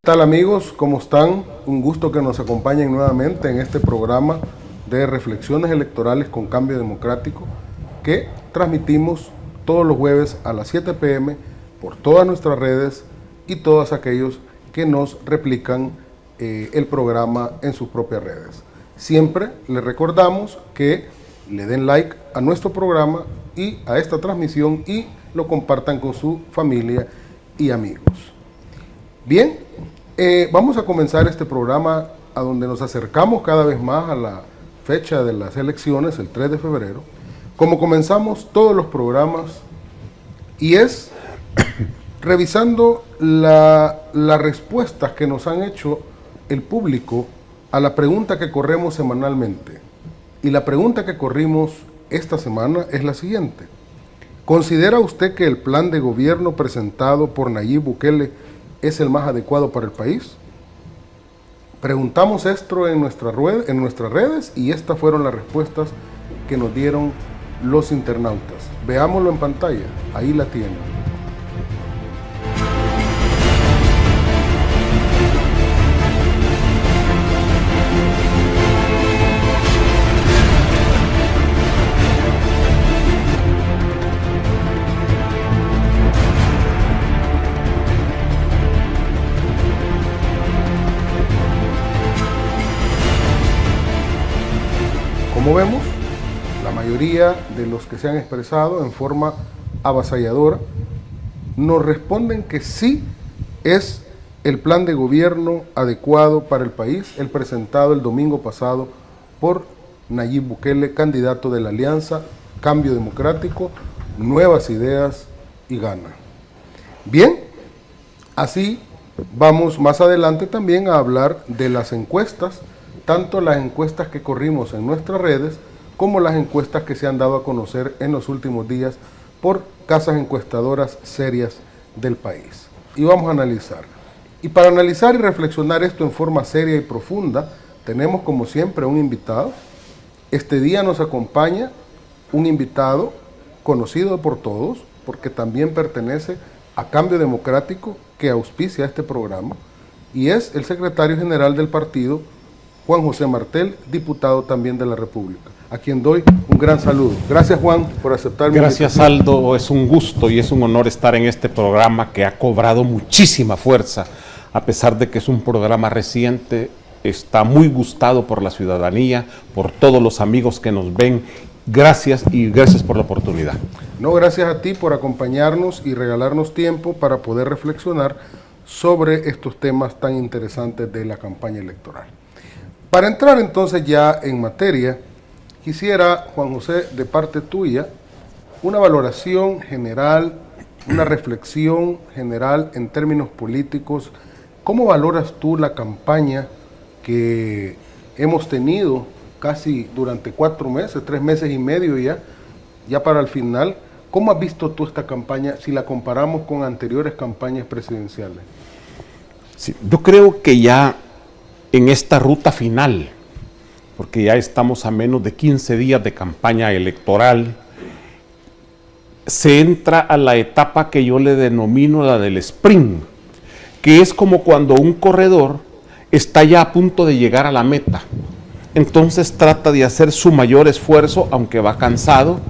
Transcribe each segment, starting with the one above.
tal amigos? ¿Cómo están? Un gusto que nos acompañen nuevamente en este programa de reflexiones electorales con cambio democrático que transmitimos todos los jueves a las 7 p.m. por todas nuestras redes y todos aquellos que nos replican el programa en sus propias redes. Siempre les recordamos que le den like a nuestro programa y a esta transmisión y lo compartan con su familia y amigos. Bien, vamos a comenzar este programa a donde nos acercamos cada vez más a la fecha de las elecciones, el 3 de febrero, como comenzamos todos los programas, y es revisando las respuestas que nos han hecho el público a la pregunta que corremos semanalmente. Y la pregunta que corrimos esta semana es la siguiente: ¿considera usted que el plan de gobierno presentado por Nayib Bukele es el más adecuado para el país? Preguntamos esto en nuestras redes y estas fueron las respuestas que nos dieron los internautas. Veámoslo en pantalla, ahí la tienen. Como vemos, la mayoría de los que se han expresado en forma avasalladora nos responden que sí es el plan de gobierno adecuado para el país, el presentado el domingo pasado por Nayib Bukele, candidato de la Alianza Cambio Democrático, Nuevas Ideas y Gana. Bien, así vamos más adelante también a hablar de las encuestas, tanto las encuestas que corrimos en nuestras redes como las encuestas que se han dado a conocer en los últimos días por casas encuestadoras serias del país. Y vamos a analizar. Y para analizar y reflexionar esto en forma seria y profunda, tenemos como siempre un invitado. Este día nos acompaña un invitado conocido por todos, porque también pertenece a Cambio Democrático, que auspicia este programa, y es el secretario general del partido, Juan José Martel, diputado también de la República, a quien doy un gran saludo. Gracias, Juan, por aceptar mi invitación. Gracias, Aldo. Es un gusto y es un honor estar en este programa que ha cobrado muchísima fuerza, a pesar de que es un programa reciente. Está muy gustado por la ciudadanía, por todos los amigos que nos ven. Gracias y gracias por la oportunidad. No, gracias a ti por acompañarnos y regalarnos tiempo para poder reflexionar sobre estos temas tan interesantes de la campaña electoral. Para entrar entonces ya en materia, quisiera, Juan José, de parte tuya, una valoración general, una reflexión general en términos políticos. ¿Cómo valoras tú la campaña que hemos tenido casi durante 4 meses, 3 meses y medio ya para el final? ¿Cómo has visto tú esta campaña si la comparamos con anteriores campañas presidenciales? Sí, yo creo que ya en esta ruta final, porque ya estamos a menos de 15 días de campaña electoral, se entra a la etapa que yo le denomino la del sprint, que es como cuando un corredor está ya a punto de llegar a la meta. Entonces trata de hacer su mayor esfuerzo, aunque va cansado,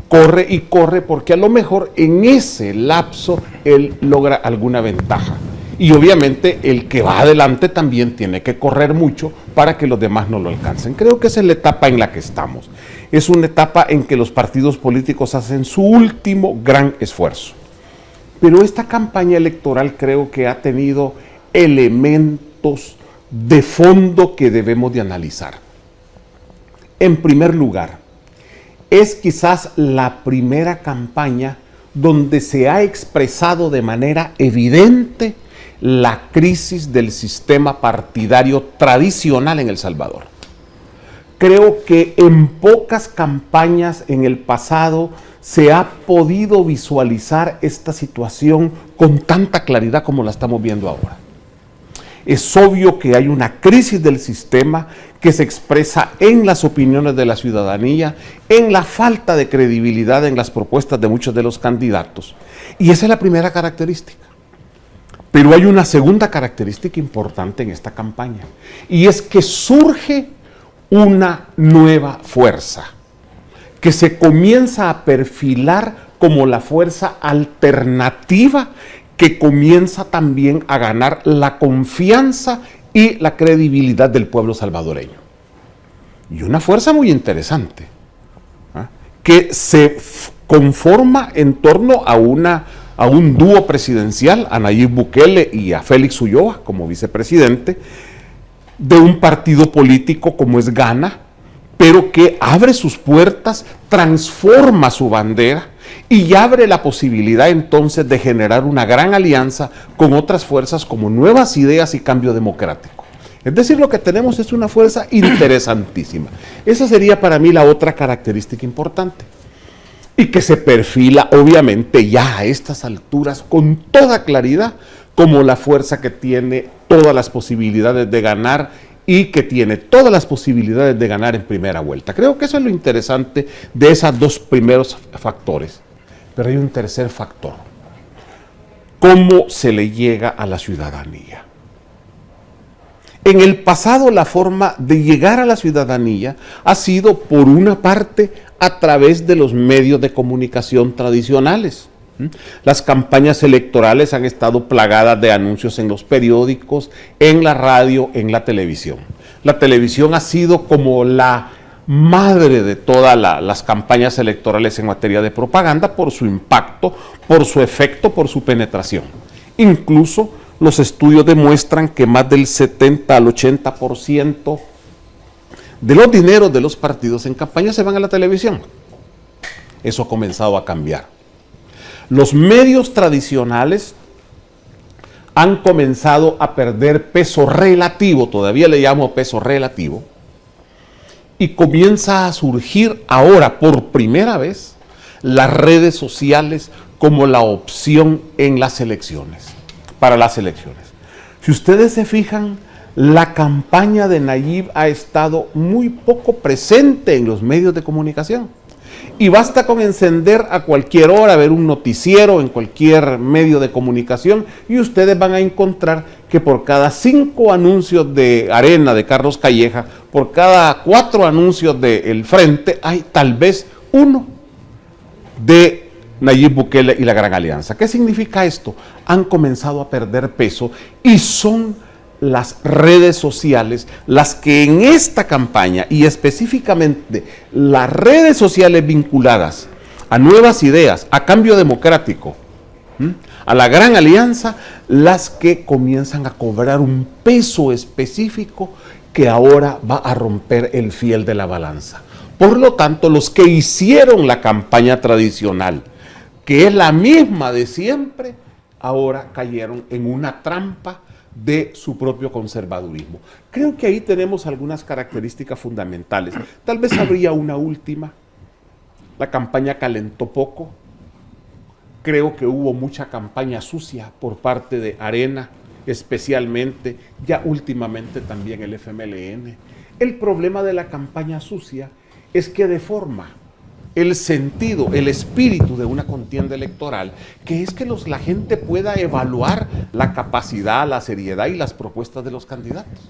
corre y corre, porque a lo mejor en ese lapso él logra alguna ventaja. Y obviamente el que va adelante también tiene que correr mucho para que los demás no lo alcancen. Creo que esa es la etapa en la que estamos. Es una etapa en que los partidos políticos hacen su último gran esfuerzo. Pero esta campaña electoral creo que ha tenido elementos de fondo que debemos de analizar. En primer lugar, es quizás la primera campaña donde se ha expresado de manera evidente la crisis del sistema partidario tradicional en El Salvador. Creo que en pocas campañas en el pasado se ha podido visualizar esta situación con tanta claridad como la estamos viendo ahora. Es obvio que hay una crisis del sistema que se expresa en las opiniones de la ciudadanía, en la falta de credibilidad en las propuestas de muchos de los candidatos. Y esa es la primera característica. Pero hay una segunda característica importante en esta campaña, y es que surge una nueva fuerza, que se comienza a perfilar como la fuerza alternativa, que comienza también a ganar la confianza y la credibilidad del pueblo salvadoreño. Y una fuerza muy interesante, ¿eh? Que se conforma en torno a un dúo presidencial, a Nayib Bukele y a Félix Ulloa como vicepresidente, de un partido político como es Gana, pero que abre sus puertas, transforma su bandera y abre la posibilidad entonces de generar una gran alianza con otras fuerzas como Nuevas Ideas y Cambio Democrático. Es decir, lo que tenemos es una fuerza interesantísima. Esa sería para mí la otra característica importante. Y que se perfila, obviamente, ya a estas alturas con toda claridad como la fuerza que tiene todas las posibilidades de ganar y que tiene todas las posibilidades de ganar en primera vuelta. Creo que eso es lo interesante de esos dos primeros factores. Pero hay un tercer factor. ¿Cómo se le llega a la ciudadanía? En el pasado, la forma de llegar a la ciudadanía ha sido, por una parte, a través de los medios de comunicación tradicionales. Las campañas electorales han estado plagadas de anuncios en los periódicos, en la radio, en la televisión. La televisión ha sido como la madre de todas las campañas electorales en materia de propaganda por su impacto, por su efecto, por su penetración. Incluso los estudios demuestran que más del 70 al 80% de los dineros de los partidos en campaña se van a la televisión. Eso ha comenzado a cambiar. Los medios tradicionales han comenzado a perder peso relativo, todavía le llamo peso relativo, y comienza a surgir ahora por primera vez las redes sociales como la opción en las elecciones, para las elecciones. Si ustedes se fijan, la campaña de Nayib ha estado muy poco presente en los medios de comunicación. Y basta con encender a cualquier hora, ver un noticiero en cualquier medio de comunicación y ustedes van a encontrar que por cada 5 anuncios de Arena, de Carlos Calleja, por cada 4 anuncios de El Frente, hay tal vez uno de Nayib Bukele y la Gran Alianza. ¿Qué significa esto? Han comenzado a perder peso y son las redes sociales las que en esta campaña, y específicamente las redes sociales vinculadas a Nuevas Ideas, a Cambio Democrático, a la Gran Alianza, las que comienzan a cobrar un peso específico que ahora va a romper el fiel de la balanza. Por lo tanto, los que hicieron la campaña tradicional, que es la misma de siempre, ahora cayeron en una trampa de su propio conservadurismo. Creo que ahí tenemos algunas características fundamentales. Tal vez habría una última. La campaña calentó poco. Creo que hubo mucha campaña sucia por parte de Arena, especialmente, ya últimamente también el FMLN. El problema de la campaña sucia es que deforma el sentido, el espíritu de una contienda electoral, que es que la gente pueda evaluar la capacidad, la seriedad y las propuestas de los candidatos.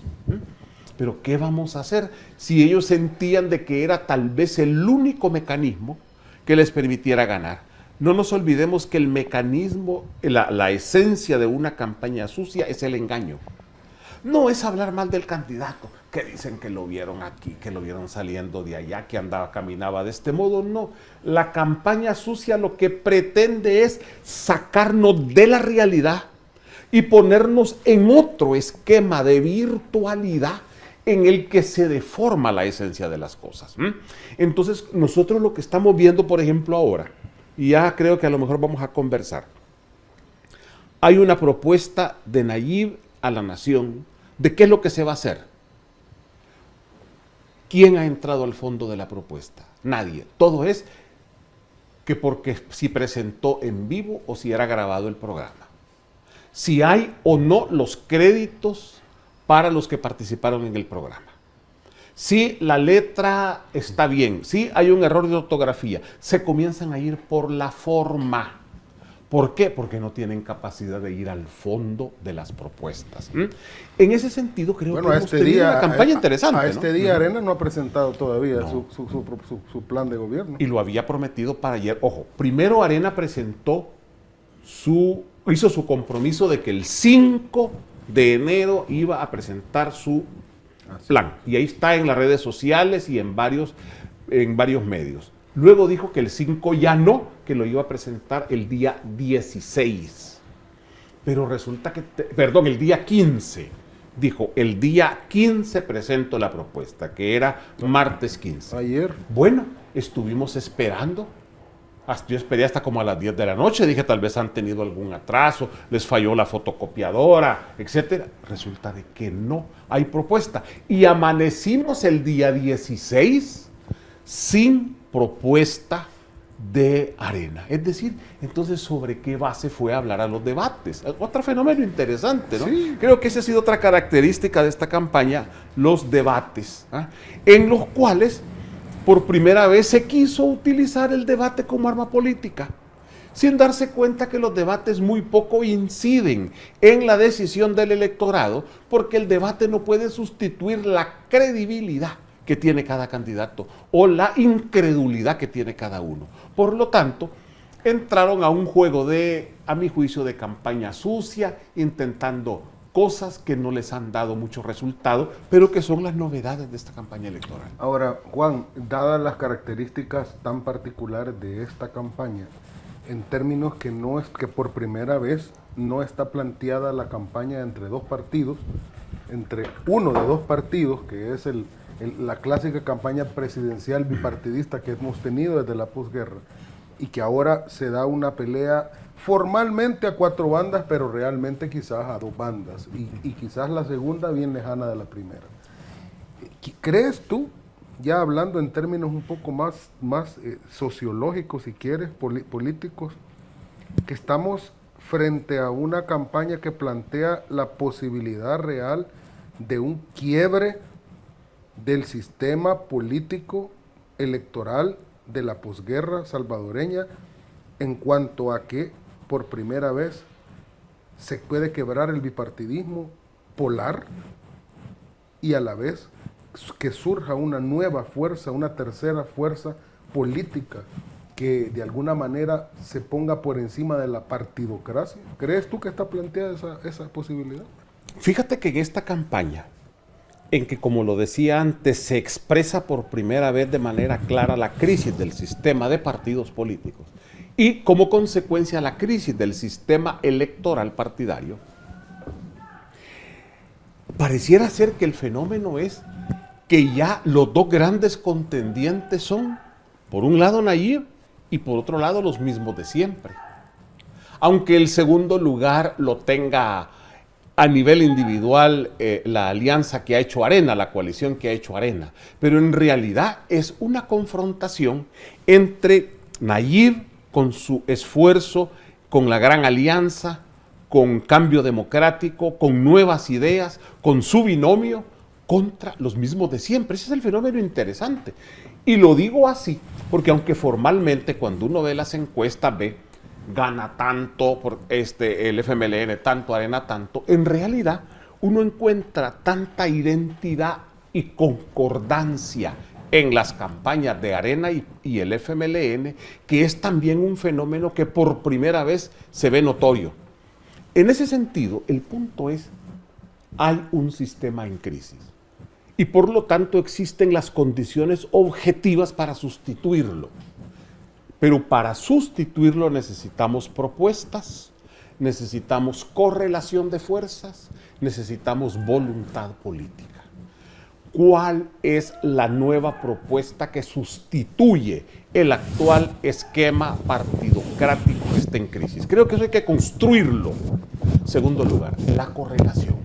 Pero ¿qué vamos a hacer si ellos sentían de que era tal vez el único mecanismo que les permitiera ganar? No nos olvidemos que el mecanismo, la esencia de una campaña sucia es el engaño. No es hablar mal del candidato, que dicen que lo vieron aquí, que lo vieron saliendo de allá, que caminaba de este modo. No, la campaña sucia lo que pretende es sacarnos de la realidad y ponernos en otro esquema de virtualidad en el que se deforma la esencia de las cosas. Entonces, nosotros lo que estamos viendo, por ejemplo, ahora, y ya creo que a lo mejor vamos a conversar, hay una propuesta de Nayib a la nación de qué es lo que se va a hacer. ¿Quién ha entrado al fondo de la propuesta? Nadie. Todo es que porque si presentó en vivo o si era grabado el programa. Si hay o no los créditos para los que participaron en el programa. Si la letra está bien, si hay un error de ortografía, se comienzan a ir por la forma. ¿Por qué? Porque no tienen capacidad de ir al fondo de las propuestas. En ese sentido, creo que hemos tenido una campaña interesante. A este día, ¿no? Arena no ha presentado todavía su plan de gobierno. Y lo había prometido para ayer. Ojo, primero Arena presentó hizo su compromiso de que el 5 de enero iba a presentar su plan. Y ahí está en las redes sociales y en varios medios. Luego dijo que el 5 ya no, que lo iba a presentar el día 16. Pero resulta que, el día 15. Dijo, el día 15 presento la propuesta, que era martes 15. Ayer. Bueno, estuvimos esperando. Yo esperé hasta como a las 10 de la noche. Dije, tal vez han tenido algún atraso, les falló la fotocopiadora, etc. Resulta de que no hay propuesta. Y amanecimos el día 16 sin propuesta de Arena. Es decir, entonces, ¿sobre qué base fue a hablar a los debates? Otro fenómeno interesante, ¿no? Sí. Creo que esa ha sido otra característica de esta campaña, los debates, en los cuales por primera vez se quiso utilizar el debate como arma política, sin darse cuenta que los debates muy poco inciden en la decisión del electorado, porque el debate no puede sustituir la credibilidad que tiene cada candidato o la incredulidad que tiene cada uno. Por lo tanto, entraron a un juego a mi juicio, de campaña sucia, intentando cosas que no les han dado mucho resultado, pero que son las novedades de esta campaña electoral. Ahora, Juan, dadas las características tan particulares de esta campaña, en términos que no es que por primera vez no está planteada la campaña entre dos partidos, entre uno de dos partidos, que es la clásica campaña presidencial bipartidista que hemos tenido desde la posguerra, y que ahora se da una pelea formalmente a 4 bandas, pero realmente quizás a 2 bandas, y quizás la segunda bien lejana de la primera. ¿Crees tú, ya hablando en términos un poco más sociológicos, si quieres, políticos, que estamos frente a una campaña que plantea la posibilidad real de un quiebre del sistema político electoral de la posguerra salvadoreña, en cuanto a que por primera vez se puede quebrar el bipartidismo polar y a la vez que surja una nueva fuerza, una tercera fuerza política que de alguna manera se ponga por encima de la partidocracia? ¿Crees tú que está planteada esa posibilidad? Fíjate que en esta campaña, en que, como lo decía antes, se expresa por primera vez de manera clara la crisis del sistema de partidos políticos y, como consecuencia, la crisis del sistema electoral partidario, pareciera ser que el fenómeno es que ya los dos grandes contendientes son, por un lado, Nayib, y por otro lado, los mismos de siempre. Aunque el segundo lugar lo tenga a nivel individual la alianza que ha hecho Arena, la coalición que ha hecho Arena, pero en realidad es una confrontación entre Nayib, con su esfuerzo, con la gran alianza, con Cambio Democrático, con nuevas ideas, con su binomio, contra los mismos de siempre. Ese es el fenómeno interesante. Y lo digo así, porque aunque formalmente cuando uno ve las encuestas gana tanto por el FMLN, tanto Arena, tanto, en realidad uno encuentra tanta identidad y concordancia en las campañas de Arena y el FMLN, que es también un fenómeno que por primera vez se ve notorio. En ese sentido, el punto es, hay un sistema en crisis y por lo tanto existen las condiciones objetivas para sustituirlo. Pero para sustituirlo necesitamos propuestas, necesitamos correlación de fuerzas, necesitamos voluntad política. ¿Cuál es la nueva propuesta que sustituye el actual esquema partidocrático que está en crisis? Creo que eso hay que construirlo. Segundo lugar, la correlación.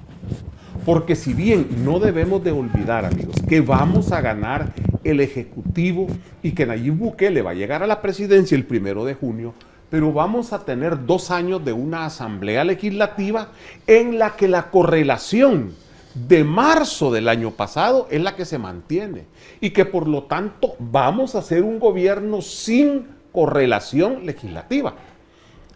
Porque si bien no debemos de olvidar, amigos, que vamos a ganar el Ejecutivo y que Nayib Bukele va a llegar a la presidencia el 1 de junio, pero vamos a tener 2 años de una asamblea legislativa en la que la correlación de marzo del año pasado es la que se mantiene y que por lo tanto vamos a hacer un gobierno sin correlación legislativa.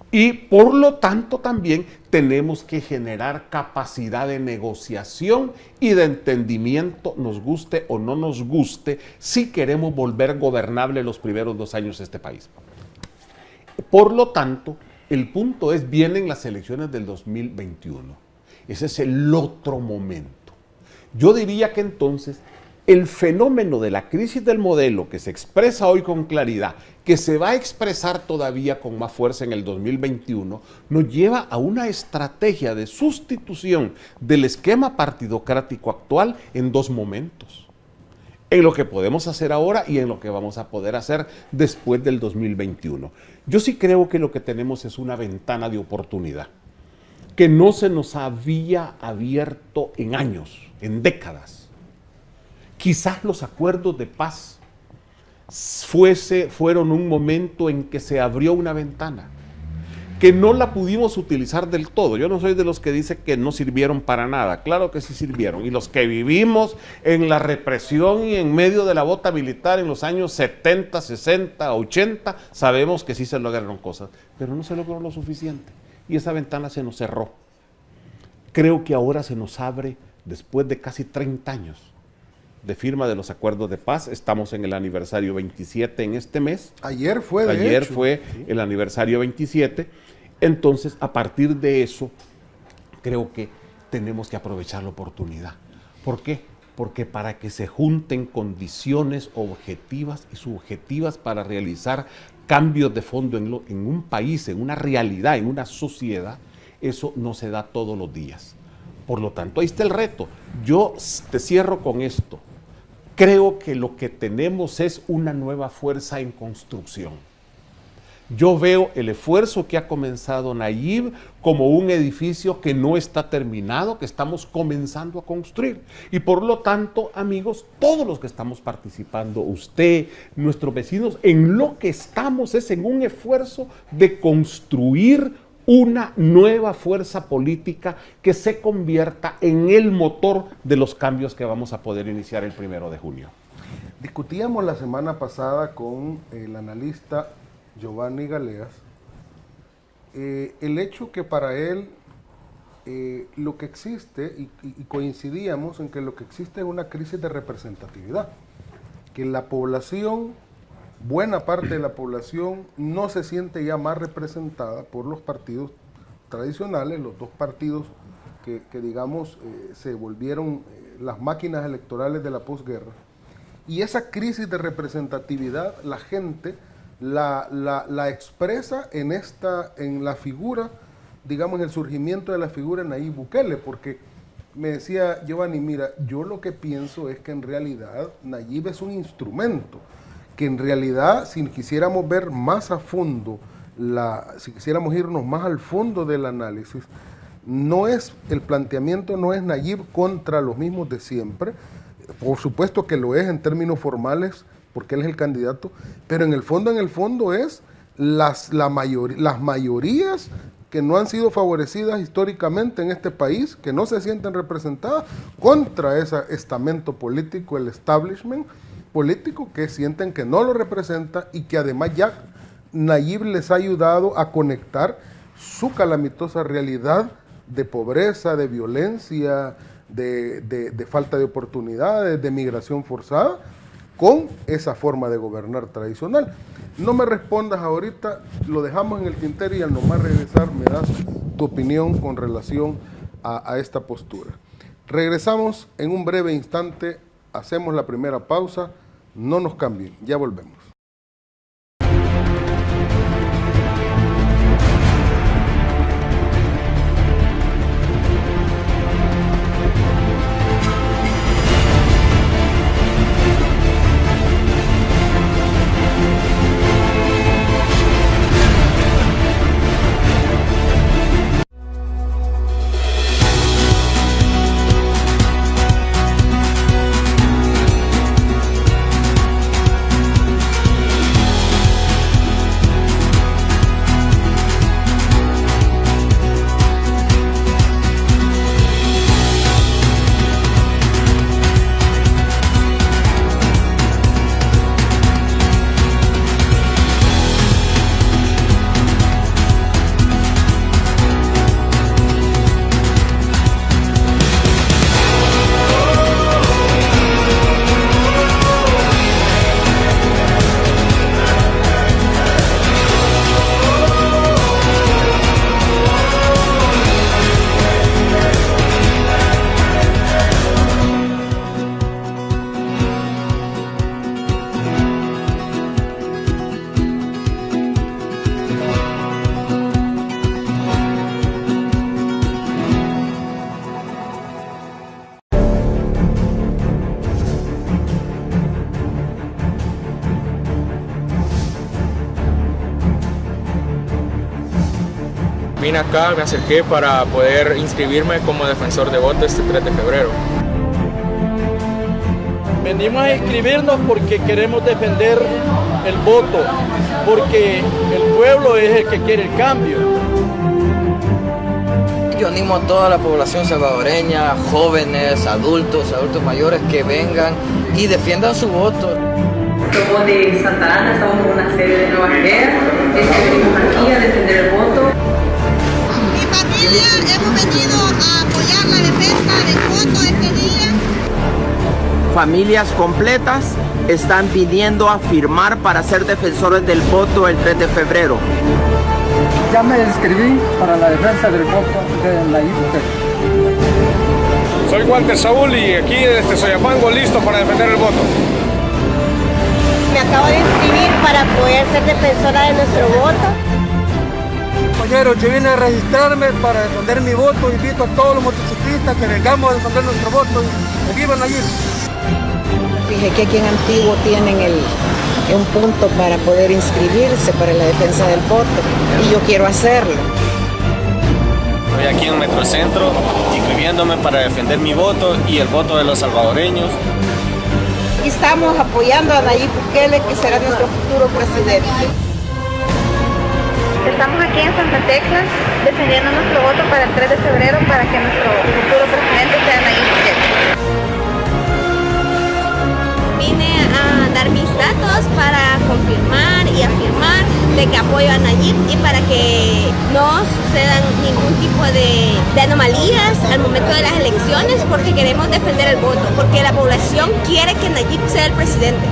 Y por lo tanto también tenemos que generar capacidad de negociación y de entendimiento, nos guste o no nos guste, si queremos volver gobernable los primeros 2 años de este país. Por lo tanto, el punto es, vienen las elecciones del 2021. Ese es el otro momento. Yo diría que entonces el fenómeno de la crisis del modelo, que se expresa hoy con claridad, que se va a expresar todavía con más fuerza en el 2021, nos lleva a una estrategia de sustitución del esquema partidocrático actual en 2 momentos. En lo que podemos hacer ahora y en lo que vamos a poder hacer después del 2021. Yo sí creo que lo que tenemos es una ventana de oportunidad que no se nos había abierto en años, en décadas. Quizás los acuerdos de paz fueron un momento en que se abrió una ventana, que no la pudimos utilizar del todo. Yo no soy de los que dicen que no sirvieron para nada, claro que sí sirvieron. Y los que vivimos en la represión y en medio de la bota militar en los años 70, 60, 80, sabemos que sí se lograron cosas, pero no se logró lo suficiente. Y esa ventana se nos cerró. Creo que ahora se nos abre después de casi 30 años de firma de los acuerdos de paz. Estamos en el aniversario 27 en este mes. Ayer fue, Ayer fue el aniversario 27. Entonces, a partir de eso, creo que tenemos que aprovechar la oportunidad. ¿Por qué? Porque para que se junten condiciones objetivas y subjetivas para realizar cambios de fondo en un país, en una realidad, en una sociedad, eso no se da todos los días. Por lo tanto, ahí está el reto. Yo te cierro con esto. Creo que lo que tenemos es una nueva fuerza en construcción. Yo veo el esfuerzo que ha comenzado Nayib como un edificio que no está terminado, que estamos comenzando a construir. Y por lo tanto, amigos, todos los que estamos participando, usted, nuestros vecinos, en lo que estamos es en un esfuerzo de construir una nueva fuerza política que se convierta en el motor de los cambios que vamos a poder iniciar el 1 de junio. Discutíamos la semana pasada con el analista Giovanni Galeas el hecho que para él lo que existe, y coincidíamos en que lo que existe es una crisis de representatividad, que la población, buena parte de la población, no se siente ya más representada por los partidos tradicionales, los 2 partidos que digamos, se volvieron las máquinas electorales de la posguerra. Y esa crisis de representatividad, la gente la expresa en la figura, digamos, en el surgimiento de la figura de Nayib Bukele, porque me decía Giovanni, mira, yo lo que pienso es que en realidad Nayib es un instrumento, que en realidad si quisiéramos ver más a fondo, si quisiéramos irnos más al fondo del análisis, el planteamiento no es Nayib contra los mismos de siempre, por supuesto que lo es en términos formales, porque él es el candidato, pero en el fondo es las mayorías que no han sido favorecidas históricamente en este país, que no se sienten representadas, contra ese estamento político, el establishment político, que sienten que no lo representa y que además ya Nayib les ha ayudado a conectar su calamitosa realidad de pobreza, de violencia, de falta de oportunidades, de migración forzada, con esa forma de gobernar tradicional. No me respondas ahorita, lo dejamos en el tintero y al nomás regresar me das tu opinión con relación a esta postura. Regresamos en un breve instante, hacemos la primera pausa, no nos cambien, ya volvemos. Vine acá, me acerqué para poder inscribirme como defensor de voto este 3 de febrero. Venimos a inscribirnos porque queremos defender el voto, porque el pueblo es el que quiere el cambio. Yo animo a toda la población salvadoreña, jóvenes, adultos mayores, que vengan y defiendan su voto. Somos de Santa Ana, estamos en una sede de Nueva Guerra, venimos aquí a defender el voto. Mi familia hemos venido a apoyar la defensa del voto este día. Familias completas están viniendo a firmar para ser defensores del voto el 3 de febrero. Ya me inscribí para la defensa del voto de la IPUTEC. Soy Walter Saúl y aquí desde Soyapango listo para defender el voto. Me acabo de inscribir para poder ser defensora de nuestro voto. Compañeros, yo vine a registrarme para defender mi voto. Invito a todos los motociclistas que vengamos a defender nuestro voto y que vivan allí. Fíjate que aquí en Antiguo tienen un punto para poder inscribirse para la defensa del voto y yo quiero hacerlo. Estoy aquí en Metrocentro inscribiéndome para defender mi voto y el voto de los salvadoreños. Estamos apoyando a Nayib Bukele, que será nuestro futuro presidente. Estamos aquí en Santa Tecla defendiendo nuestro voto para el 3 de febrero para que nuestro futuro presidente sea Nayib Bukele. Vine a dar mis datos para confirmar y afirmar de que apoyo a Nayib y para que no sucedan ningún tipo de anomalías al momento de las elecciones, porque queremos defender el voto, porque la población quiere que Nayib sea el presidente.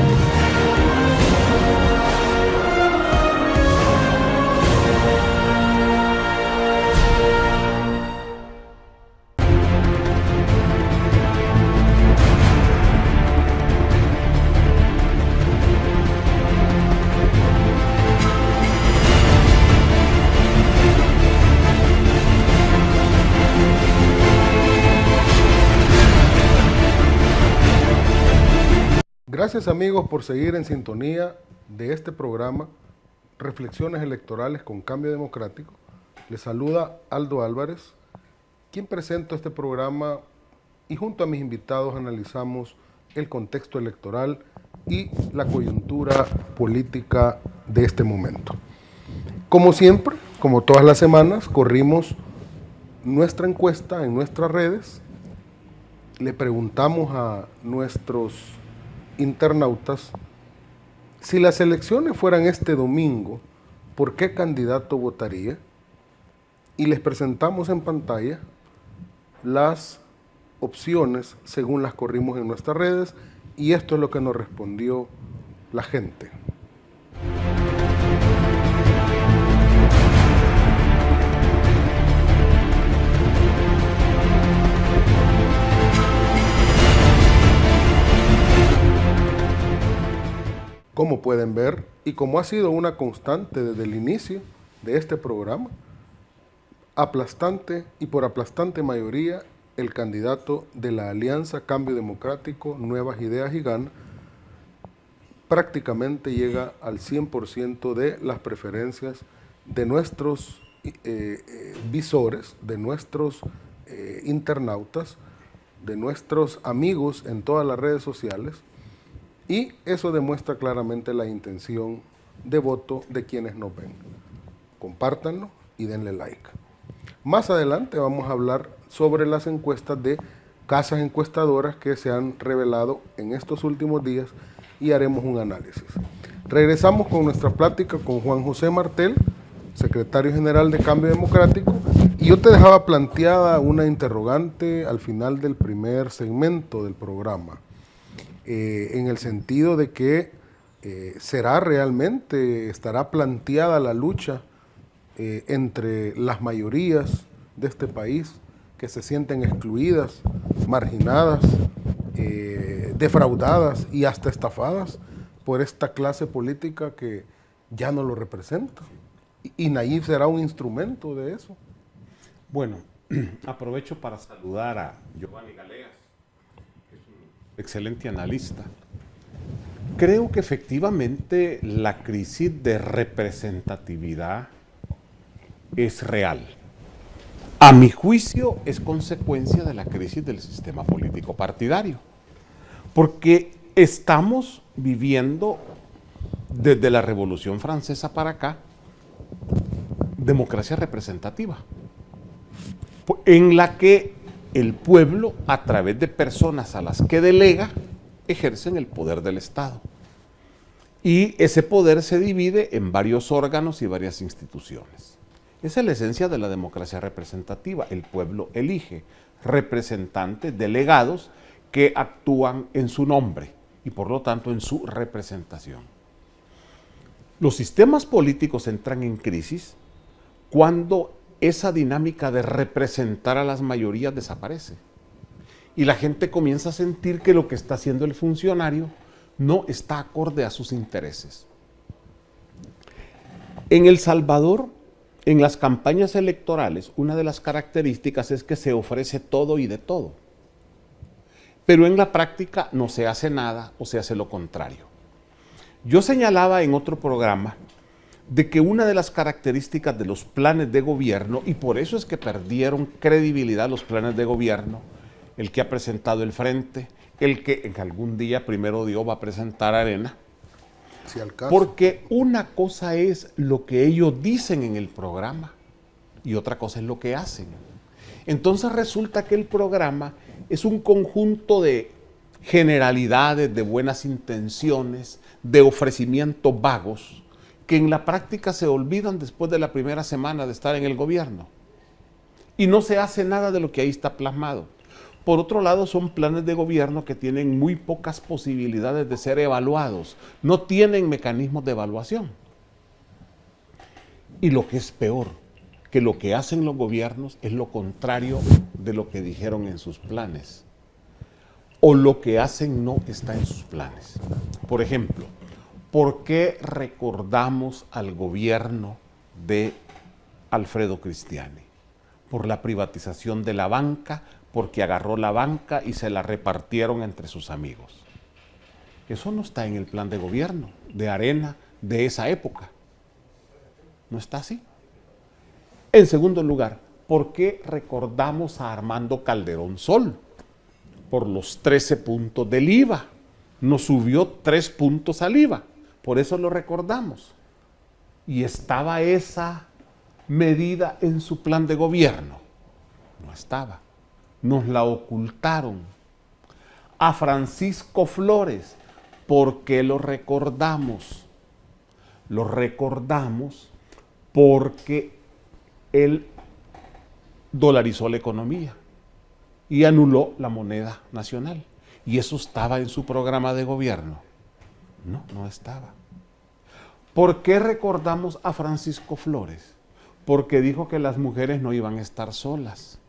Gracias amigos por seguir en sintonía de este programa Reflexiones Electorales con Cambio Democrático. Les saluda Aldo Álvarez, quien presento este programa y junto a mis invitados analizamos el contexto electoral y la coyuntura política de este momento. Como siempre, como todas las semanas, corrimos nuestra encuesta en nuestras redes, le preguntamos a nuestros internautas, si las elecciones fueran este domingo, ¿por qué candidato votaría? Y les presentamos en pantalla las opciones según las corrimos en nuestras redes y esto es lo que nos respondió la gente. Como pueden ver, y como ha sido una constante desde el inicio de este programa, aplastante y por aplastante mayoría, el candidato de la Alianza Cambio Democrático, Nuevas Ideas y Gana, prácticamente llega al 100% de las preferencias de nuestros visores, de nuestros internautas, de nuestros amigos en todas las redes sociales. Y eso demuestra claramente la intención de voto de quienes nos ven. Compártanlo y denle like. Más adelante vamos a hablar sobre las encuestas de casas encuestadoras que se han revelado en estos últimos días y haremos un análisis. Regresamos con nuestra plática con Juan José Martel, secretario general de Cambio Democrático, y yo te dejaba planteada una interrogante al final del primer segmento del programa. En el sentido de que estará planteada la lucha entre las mayorías de este país que se sienten excluidas, marginadas, defraudadas y hasta estafadas por esta clase política que ya no lo representa. Y Nayib será un instrumento de eso. Bueno, aprovecho para saludar a Giovanni Galeas, excelente analista. Creo que efectivamente la crisis de representatividad es real. A mi juicio es consecuencia de la crisis del sistema político partidario, porque estamos viviendo desde la Revolución Francesa para acá democracia representativa, en la que el pueblo, a través de personas a las que delega, ejercen el poder del Estado. Y ese poder se divide en varios órganos y varias instituciones. Esa es la esencia de la democracia representativa. El pueblo elige representantes, delegados, que actúan en su nombre y por lo tanto en su representación. Los sistemas políticos entran en crisis cuando esa dinámica de representar a las mayorías desaparece y la gente comienza a sentir que lo que está haciendo el funcionario no está acorde a sus intereses. En El Salvador, en las campañas electorales, una de las características es que se ofrece todo y de todo, pero en la práctica no se hace nada o se hace lo contrario. Yo señalaba en otro programa de que una de las características de los planes de gobierno, y por eso es que perdieron credibilidad los planes de gobierno, el que ha presentado el Frente, el que en algún día, primero Dios, va a presentar Arena, si al caso. Porque una cosa es lo que ellos dicen en el programa y otra cosa es lo que hacen. Entonces resulta que el programa es un conjunto de generalidades, de buenas intenciones, de ofrecimientos vagos, que en la práctica se olvidan después de la primera semana de estar en el gobierno. Y no se hace nada de lo que ahí está plasmado. Por otro lado, son planes de gobierno que tienen muy pocas posibilidades de ser evaluados. No tienen mecanismos de evaluación. Y lo que es peor, que lo que hacen los gobiernos es lo contrario de lo que dijeron en sus planes. O lo que hacen no está en sus planes. Por ejemplo, ¿por qué recordamos al gobierno de Alfredo Cristiani? Por la privatización de la banca, porque agarró la banca y se la repartieron entre sus amigos. Eso no está en el plan de gobierno de Arena de esa época. No está así. En segundo lugar, ¿por qué recordamos a Armando Calderón Sol? Por los 13 puntos del IVA. Nos subió 3 puntos al IVA. Por eso lo recordamos. Y estaba esa medida en su plan de gobierno. No estaba. Nos la ocultaron. A Francisco Flores, ¿por qué lo recordamos? Lo recordamos porque él dolarizó la economía y anuló la moneda nacional. Y eso estaba en su programa de gobierno. No, no estaba. ¿Por qué recordamos a Francisco Flores? Porque dijo que las mujeres no iban a estar solas.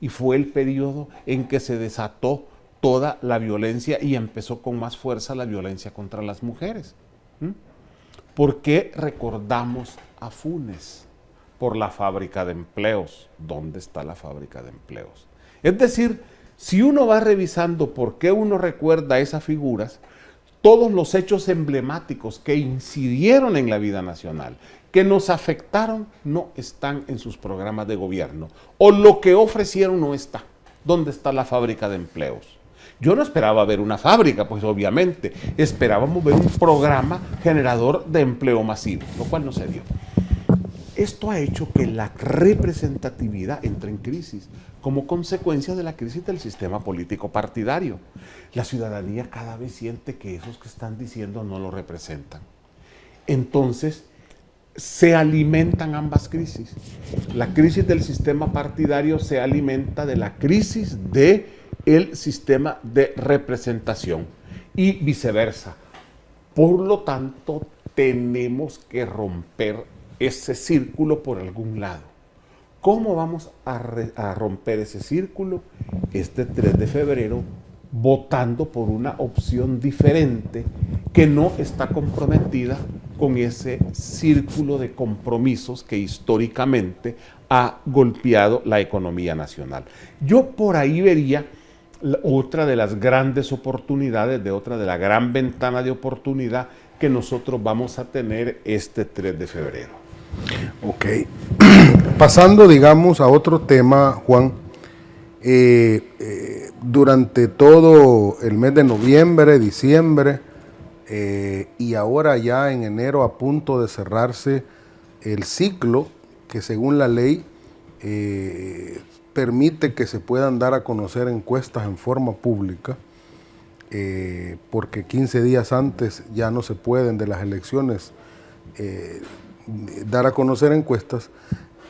Y fue el periodo en que se desató toda la violencia y empezó con más fuerza la violencia contra las mujeres. ¿Por qué recordamos a Funes? Por la fábrica de empleos. ¿Dónde está la fábrica de empleos? Es decir, si uno va revisando por qué uno recuerda esas figuras, todos los hechos emblemáticos que incidieron en la vida nacional, que nos afectaron, no están en sus programas de gobierno. O lo que ofrecieron no está. ¿Dónde está la fábrica de empleos? Yo no esperaba ver una fábrica, pues obviamente. Esperábamos ver un programa generador de empleo masivo, lo cual no se dio. Esto ha hecho que la representatividad entre en crisis como consecuencia de la crisis del sistema político partidario. La ciudadanía cada vez siente que esos que están diciendo no lo representan. Entonces, se alimentan ambas crisis. La crisis del sistema partidario se alimenta de la crisis del sistema de representación y viceversa. Por lo tanto, tenemos que romper ese círculo por algún lado. ¿Cómo vamos a romper ese círculo? Este 3 de febrero, votando por una opción diferente que no está comprometida con ese círculo de compromisos que históricamente ha golpeado la economía nacional. Yo por ahí vería otra de las grandes oportunidades, otra de la gran ventana de oportunidad que nosotros vamos a tener este 3 de febrero. Ok, pasando, digamos, a otro tema, Juan, durante todo el mes de noviembre, diciembre, y ahora ya en enero a punto de cerrarse el ciclo que según la ley permite que se puedan dar a conocer encuestas en forma pública, porque 15 días antes ya no se pueden de las elecciones dar a conocer encuestas,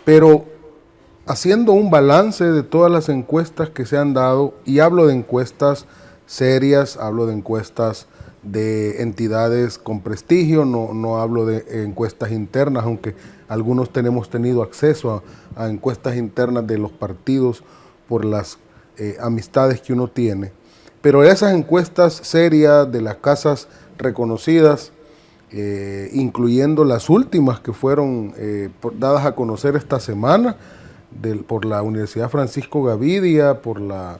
pero haciendo un balance de todas las encuestas que se han dado, y hablo de encuestas serias, hablo de encuestas de entidades con prestigio, no hablo de encuestas internas, aunque algunos tenemos tenido acceso a encuestas internas de los partidos por las amistades que uno tiene. Pero esas encuestas serias de las casas reconocidas, incluyendo las últimas que fueron dadas a conocer esta semana, por la Universidad Francisco Gavidia, por la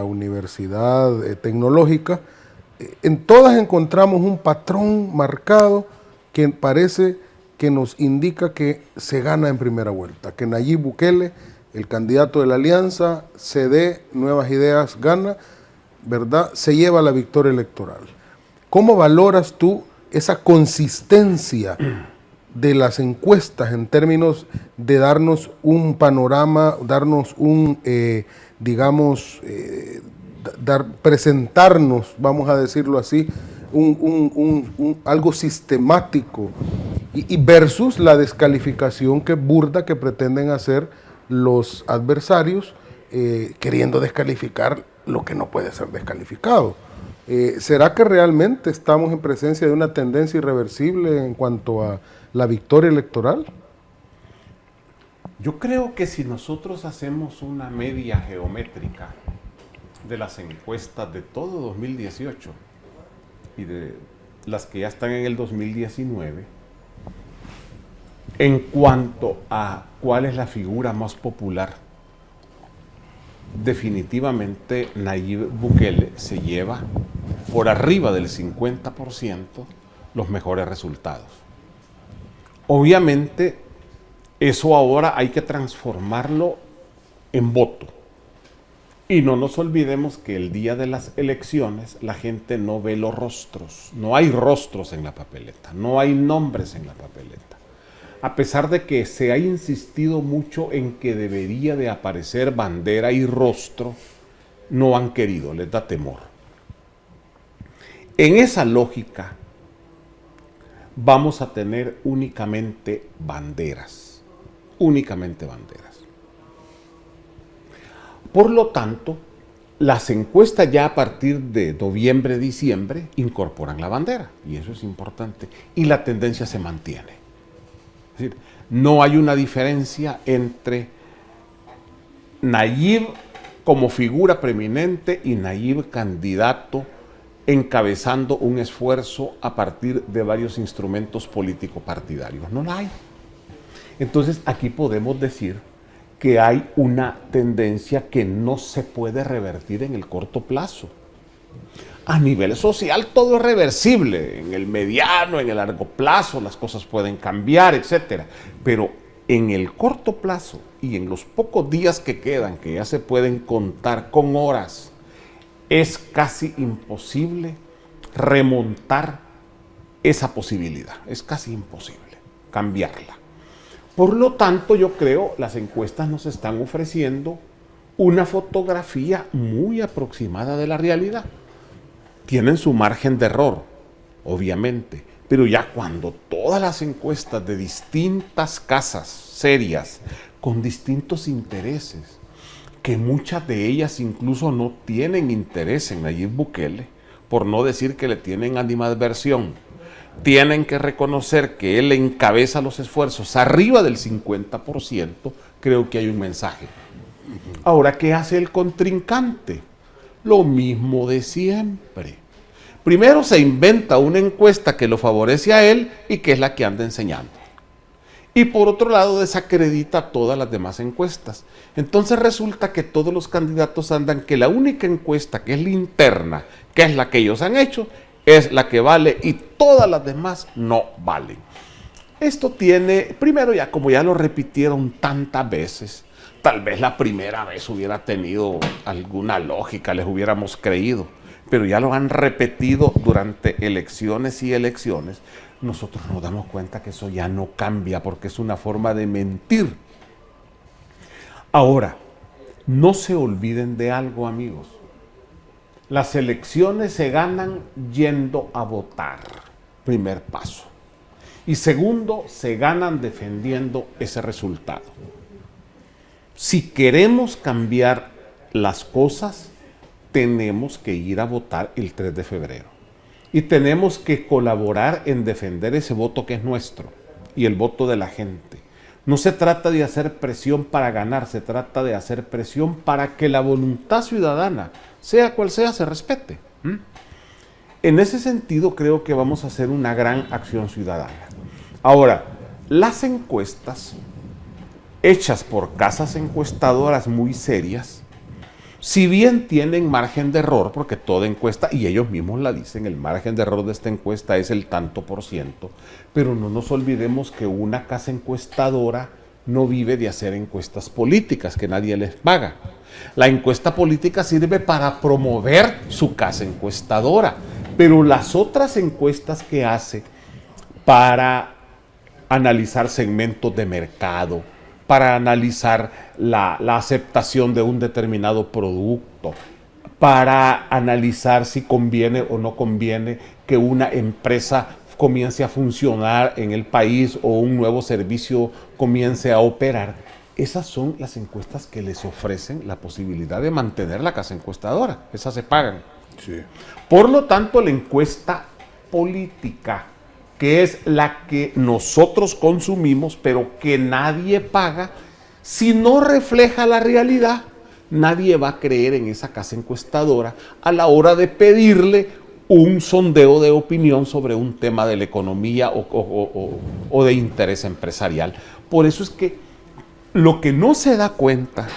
Universidad Tecnológica, en todas encontramos un patrón marcado que parece que nos indica que se gana en primera vuelta, que Nayib Bukele, el candidato de la alianza, CD, Nuevas Ideas, gana, ¿verdad? Se lleva la victoria electoral. ¿Cómo valoras tú esa consistencia de las encuestas en términos de darnos un panorama, darnos un, presentarnos, vamos a decirlo así, algo sistemático, y versus la descalificación que burda que pretenden hacer los adversarios, queriendo descalificar lo que no puede ser descalificado? ¿Será que realmente estamos en presencia de una tendencia irreversible en cuanto a la victoria electoral? Yo creo que si nosotros hacemos una media geométrica de las encuestas de todo 2018 y de las que ya están en el 2019, en cuanto a cuál es la figura más popular, definitivamente Nayib Bukele se lleva por arriba del 50% los mejores resultados. Obviamente, eso ahora hay que transformarlo en voto. Y no nos olvidemos que el día de las elecciones la gente no ve los rostros. No hay rostros en la papeleta, no hay nombres en la papeleta. A pesar de que se ha insistido mucho en que debería de aparecer bandera y rostro, no han querido, les da temor. En esa lógica, vamos a tener únicamente banderas, únicamente banderas. Por lo tanto, las encuestas ya a partir de noviembre, diciembre, incorporan la bandera, y eso es importante, y la tendencia se mantiene. Es decir, no hay una diferencia entre Nayib como figura preeminente y Nayib candidato encabezando un esfuerzo a partir de varios instrumentos político-partidarios. No la hay. Entonces aquí podemos decir que hay una tendencia que no se puede revertir en el corto plazo. A nivel social todo es reversible, en el mediano, en el largo plazo las cosas pueden cambiar, etc. Pero en el corto plazo y en los pocos días que quedan, que ya se pueden contar con horas, es casi imposible remontar esa posibilidad, es casi imposible cambiarla. Por lo tanto, yo creo las encuestas nos están ofreciendo una fotografía muy aproximada de la realidad. Tienen su margen de error, obviamente, pero ya cuando todas las encuestas de distintas casas serias, con distintos intereses, que muchas de ellas incluso no tienen interés en Nayib Bukele, por no decir que le tienen animadversión, tienen que reconocer que él encabeza los esfuerzos arriba del 50%, creo que hay un mensaje. Ahora, ¿qué hace el contrincante? Lo mismo de siempre. Primero se inventa una encuesta que lo favorece a él y que es la que anda enseñando. Y por otro lado desacredita todas las demás encuestas. Entonces resulta que todos los candidatos andan que la única encuesta que es la interna, que es la que ellos han hecho, es la que vale y todas las demás no valen. Esto tiene, primero ya como ya lo repitieron tantas veces, tal vez la primera vez hubiera tenido alguna lógica, les hubiéramos creído, pero ya lo han repetido durante elecciones y elecciones. Nosotros nos damos cuenta que eso ya no cambia porque es una forma de mentir. Ahora, no se olviden de algo, amigos. Las elecciones se ganan yendo a votar, primer paso. Y segundo, se ganan defendiendo ese resultado. Si queremos cambiar las cosas, tenemos que ir a votar el 3 de febrero. Y tenemos que colaborar en defender ese voto que es nuestro y el voto de la gente. No se trata de hacer presión para ganar, se trata de hacer presión para que la voluntad ciudadana, sea cual sea, se respete. En ese sentido, creo que vamos a hacer una gran acción ciudadana. Ahora, las encuestas hechas por casas encuestadoras muy serias, si bien tienen margen de error, porque toda encuesta, y ellos mismos la dicen, el margen de error de esta encuesta es el tanto por ciento, pero no nos olvidemos que una casa encuestadora no vive de hacer encuestas políticas, que nadie les paga. La encuesta política sirve para promover su casa encuestadora, pero las otras encuestas que hace para analizar segmentos de mercado, para analizar la aceptación de un determinado producto, para analizar si conviene o no conviene que una empresa comience a funcionar en el país o un nuevo servicio comience a operar. Esas son las encuestas que les ofrecen la posibilidad de mantener la casa encuestadora. Esas se pagan. Sí. Por lo tanto, la encuesta política, que es la que nosotros consumimos, pero que nadie paga, si no refleja la realidad, nadie va a creer en esa casa encuestadora a la hora de pedirle un sondeo de opinión sobre un tema de la economía o de interés empresarial. Por eso es que lo que no se da cuenta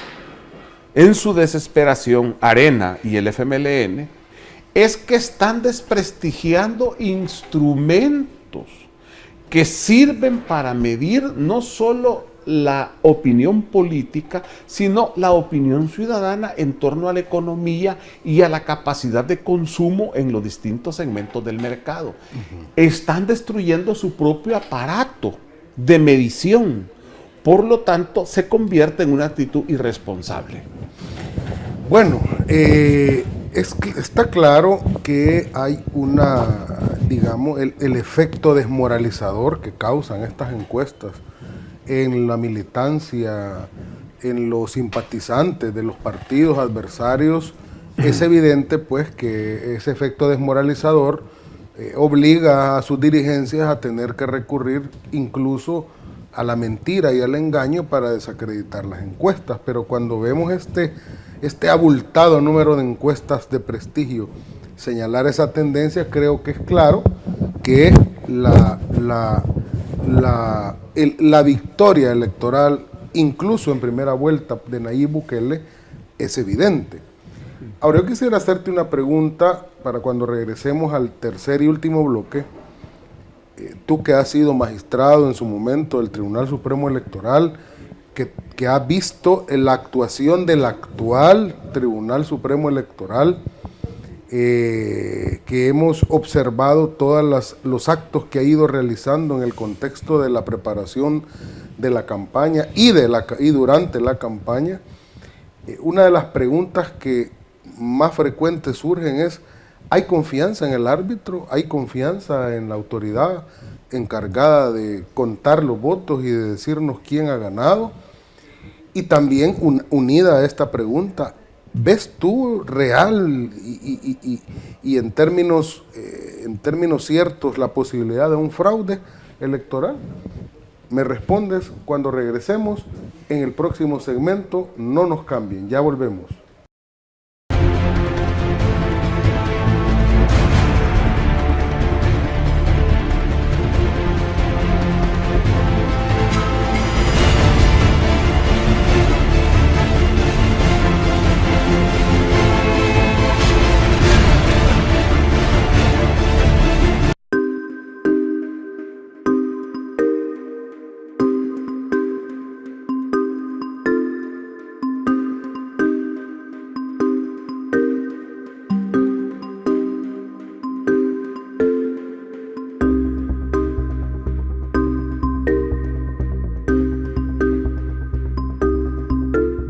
en su desesperación Arena y el FMLN es que están desprestigiando instrumentos que sirven para medir no solo la opinión política, sino la opinión ciudadana en torno a la economía y a la capacidad de consumo en los distintos segmentos del mercado. Están destruyendo su propio aparato de medición. Por lo tanto, se convierte en una actitud irresponsable. Bueno, está claro que hay digamos, el efecto desmoralizador que causan estas encuestas en la militancia, en los simpatizantes de los partidos adversarios. Es evidente pues que ese efecto desmoralizador obliga a sus dirigencias a tener que recurrir incluso a la mentira y al engaño para desacreditar las encuestas. Pero cuando vemos este abultado número de encuestas de prestigio señalar esa tendencia, creo que es claro que la victoria electoral, incluso en primera vuelta, de Nayib Bukele, es evidente. Ahora yo quisiera hacerte una pregunta para cuando regresemos al tercer y último bloque. Tú que has sido magistrado en su momento del Tribunal Supremo Electoral, que has visto la actuación del actual Tribunal Supremo Electoral, que hemos observado todos los actos que ha ido realizando en el contexto de la preparación de la campaña y durante la campaña, una de las preguntas que más frecuentes surgen es: ¿hay confianza en el árbitro? ¿Hay confianza en la autoridad encargada de contar los votos y de decirnos quién ha ganado? Y también unida a esta pregunta, ¿ves tú real y en términos ciertos la posibilidad de un fraude electoral? Me respondes cuando regresemos en el próximo segmento. No nos cambien, ya volvemos.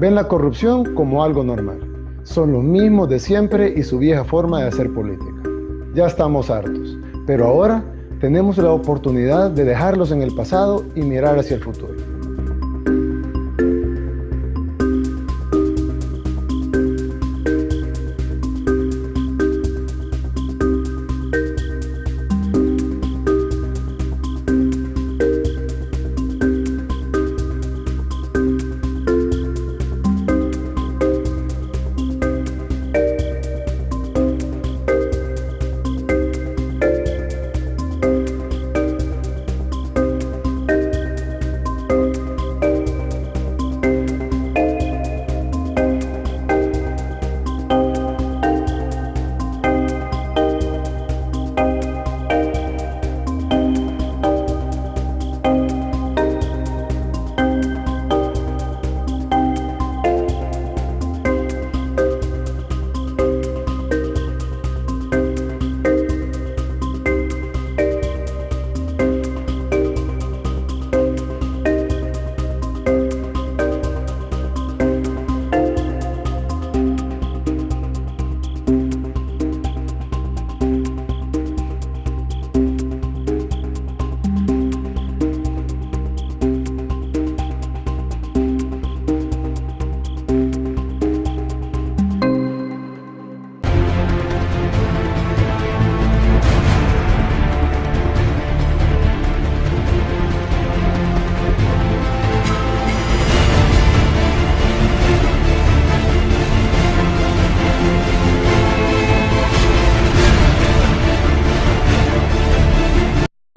Ven la corrupción como algo normal. Son los mismos de siempre y su vieja forma de hacer política. Ya estamos hartos, pero ahora tenemos la oportunidad de dejarlos en el pasado y mirar hacia el futuro.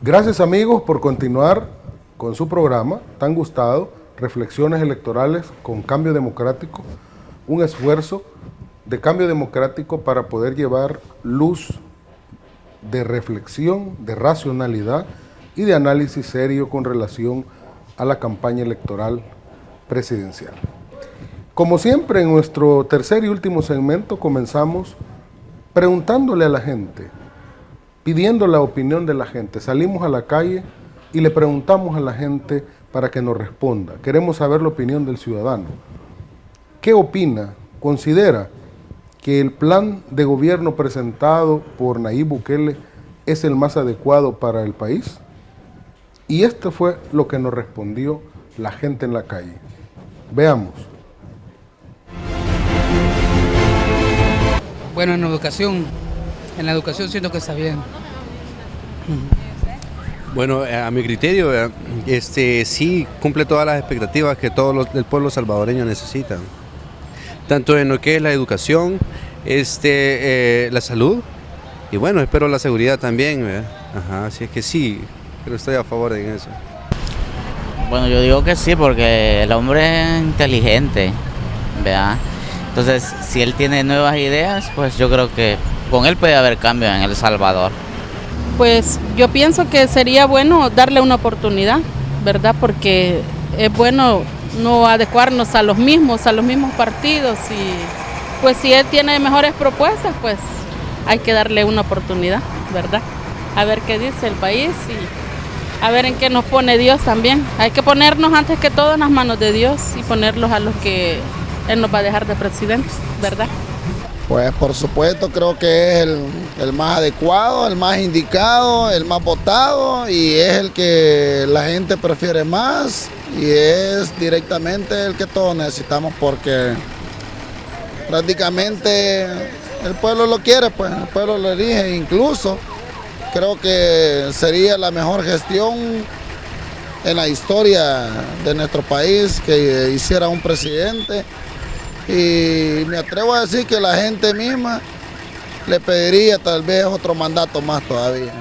Gracias amigos por continuar con su programa tan gustado, Reflexiones Electorales con Cambio Democrático, un esfuerzo de cambio democrático para poder llevar luz de reflexión, de racionalidad y de análisis serio con relación a la campaña electoral presidencial. Como siempre, en nuestro tercer y último segmento comenzamos preguntándole a la gente, pidiendo la opinión de la gente. Salimos a la calle y le preguntamos a la gente para que nos responda. Queremos saber la opinión del ciudadano. ¿Qué opina? ¿Considera que el plan de gobierno presentado por Nayib Bukele es el más adecuado para el país? Y esto fue lo que nos respondió la gente en la calle. Veamos. Bueno, en la educación siento que está bien. Bueno, a mi criterio, sí cumple todas las expectativas que todo el pueblo salvadoreño necesita. Tanto en lo que es la educación, la salud y bueno, espero la seguridad también. Ajá, así es que sí, pero estoy a favor de eso. Bueno, yo digo que sí, porque el hombre es inteligente, ¿verdad? Entonces, si él tiene nuevas ideas, pues yo creo que con él puede haber cambio en El Salvador. Pues yo pienso que sería bueno darle una oportunidad, ¿verdad? Porque es bueno no adecuarnos a los mismos partidos y pues si él tiene mejores propuestas, pues hay que darle una oportunidad, ¿verdad? A ver qué dice el país y a ver en qué nos pone Dios también. Hay que ponernos antes que todo en las manos de Dios y ponerlos a los que Él nos va a dejar de presidentes, ¿verdad? Pues por supuesto creo que es el más adecuado, el más indicado, el más votado y es el que la gente prefiere más y es directamente el que todos necesitamos porque prácticamente el pueblo lo quiere, pues el pueblo lo elige. Incluso creo que sería la mejor gestión en la historia de nuestro país que hiciera un presidente. Y me atrevo a decir que la gente misma le pediría tal vez otro mandato más todavía.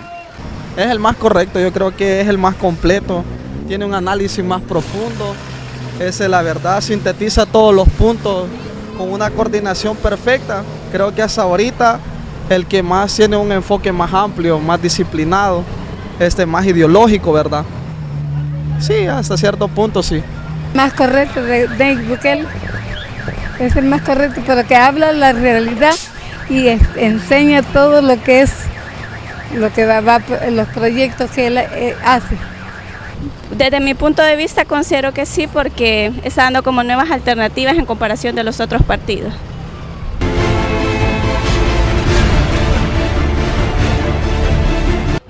Es el más correcto, yo creo que es el más completo, tiene un análisis más profundo, la verdad sintetiza todos los puntos con una coordinación perfecta. Creo que hasta ahorita el que más tiene un enfoque más amplio, más disciplinado, más ideológico, ¿verdad? Sí, hasta cierto punto sí. Más correcto de Nayib Bukele. Es el más correcto, pero que habla la realidad y enseña todo lo que es, los proyectos que él hace. Desde mi punto de vista considero que sí, porque está dando como nuevas alternativas en comparación de los otros partidos.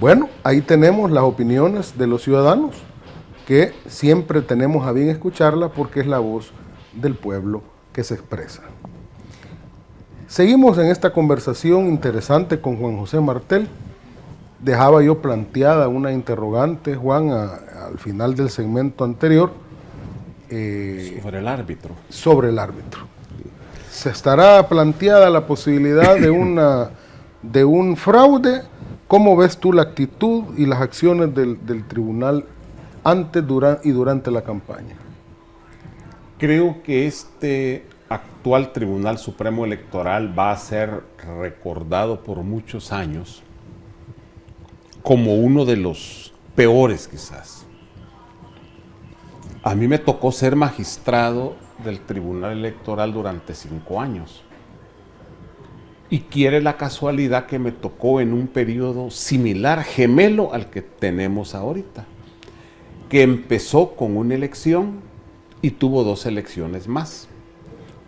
Bueno, ahí tenemos las opiniones de los ciudadanos, que siempre tenemos a bien escucharla porque es la voz del pueblo que se expresa. Seguimos en esta conversación interesante con Juan José Martel. Dejaba yo planteada una interrogante, Juan, al final del segmento anterior. Sobre el árbitro. Sobre el árbitro. ¿Se estará planteada la posibilidad de un fraude? ¿Cómo ves tú la actitud y las acciones del tribunal antes, durante y durante la campaña? Creo que este actual Tribunal Supremo Electoral va a ser recordado por muchos años como uno de los peores, quizás. A mí me tocó ser magistrado del Tribunal Electoral durante 5 años. Y quiere la casualidad que me tocó en un periodo similar, gemelo al que tenemos ahorita, que empezó con una elección y tuvo 2 elecciones más.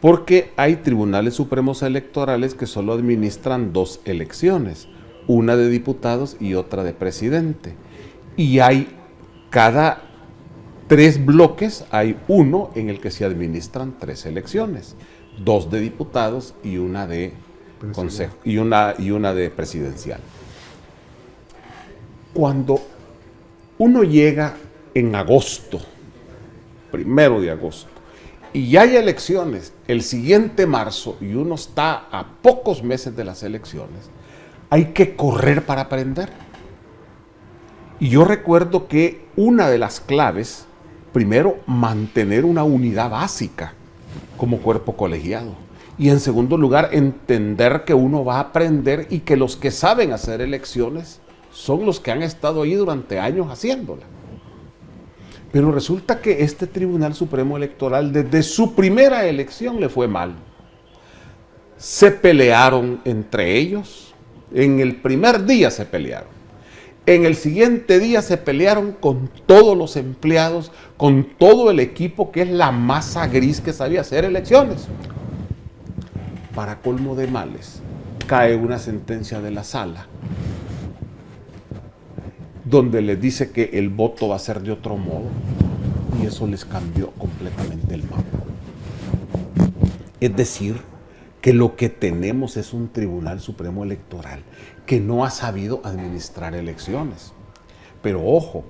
Porque hay tribunales supremos electorales que solo administran 2 elecciones, una de diputados y otra de presidente. Y hay cada 3 bloques, hay uno en el que se administran 3 elecciones, 2 de diputados y una de consejo y una de presidencial. Cuando uno llega en agosto, 1 de agosto, y ya hay elecciones el siguiente marzo y uno está a pocos meses de las elecciones, hay que correr para aprender. Y yo recuerdo que una de las claves, primero, mantener una unidad básica como cuerpo colegiado. Y en segundo lugar, entender que uno va a aprender y que los que saben hacer elecciones son los que han estado ahí durante años haciéndola. Pero resulta que este Tribunal Supremo Electoral, desde su primera elección, le fue mal. Se pelearon entre ellos. En el primer día se pelearon. En el siguiente día se pelearon con todos los empleados, con todo el equipo que es la masa gris que sabía hacer elecciones. Para colmo de males, cae una sentencia de la sala donde les dice que el voto va a ser de otro modo, y eso les cambió completamente el mapa. Es decir, que lo que tenemos es un Tribunal Supremo Electoral que no ha sabido administrar elecciones. Pero ojo,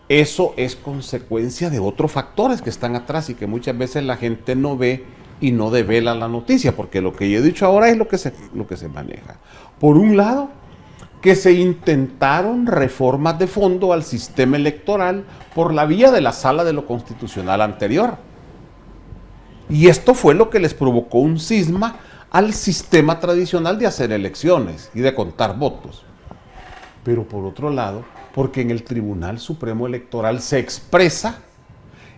eso es consecuencia de otros factores que están atrás y que muchas veces la gente no ve y no devela la noticia, porque lo que yo he dicho ahora es lo que se maneja. Por un lado, que se intentaron reformas de fondo al sistema electoral por la vía de la Sala de lo Constitucional anterior. Y esto fue lo que les provocó un cisma al sistema tradicional de hacer elecciones y de contar votos. Pero por otro lado, porque en el Tribunal Supremo Electoral se expresa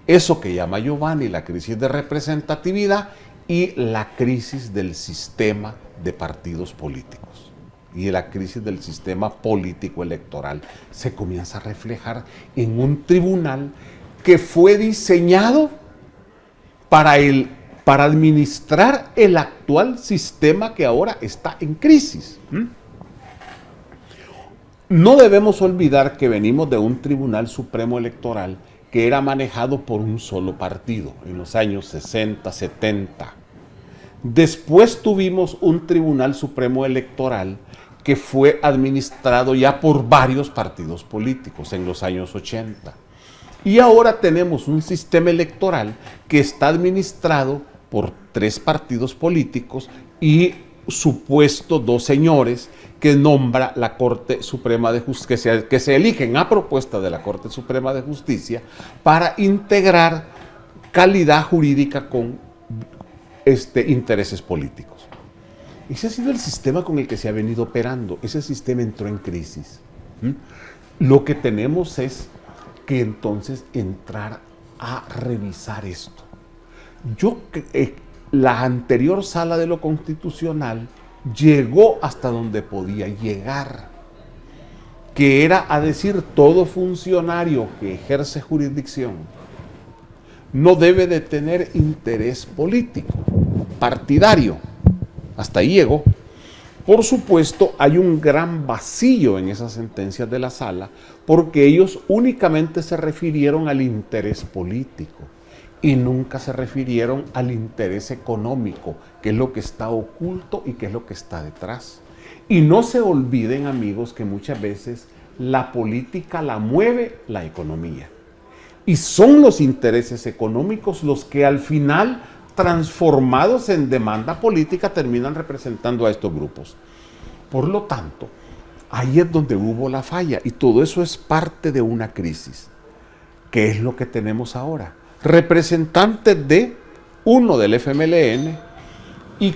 eso que llama Giovanni la crisis de representatividad y la crisis del sistema de partidos políticos. Y la crisis del sistema político electoral se comienza a reflejar en un tribunal que fue diseñado para administrar el actual sistema que ahora está en crisis. No debemos olvidar que venimos de un Tribunal Supremo Electoral que era manejado por un solo partido en los años 60, 70. Después tuvimos un Tribunal Supremo Electoral que fue administrado ya por varios partidos políticos en los años 80. Y ahora tenemos un sistema electoral que está administrado por 3 partidos políticos y supuesto 2 señores que nombra la Corte Suprema de Justicia, que se eligen a propuesta de la Corte Suprema de Justicia para integrar calidad jurídica con intereses políticos. Ese ha sido el sistema con el que se ha venido operando. Ese sistema entró en crisis. Lo que tenemos es que entonces entrar a revisar esto. La anterior Sala de lo Constitucional llegó hasta donde podía llegar. que era a decir todo funcionario que ejerce jurisdicción no debe de tener interés político, partidario. Hasta ahí llegó. Por supuesto, hay un gran vacío en esas sentencias de la sala porque ellos únicamente se refirieron al interés político y nunca se refirieron al interés económico, que es lo que está oculto y que es lo que está detrás. Y no se olviden, amigos, que muchas veces la política la mueve la economía. Y son los intereses económicos los que al final, transformados en demanda política, terminan representando a estos grupos. Por lo tanto, ahí es donde hubo la falla y todo eso es parte de una crisis. ¿Qué es lo que tenemos ahora? Representantes de uno del FMLN y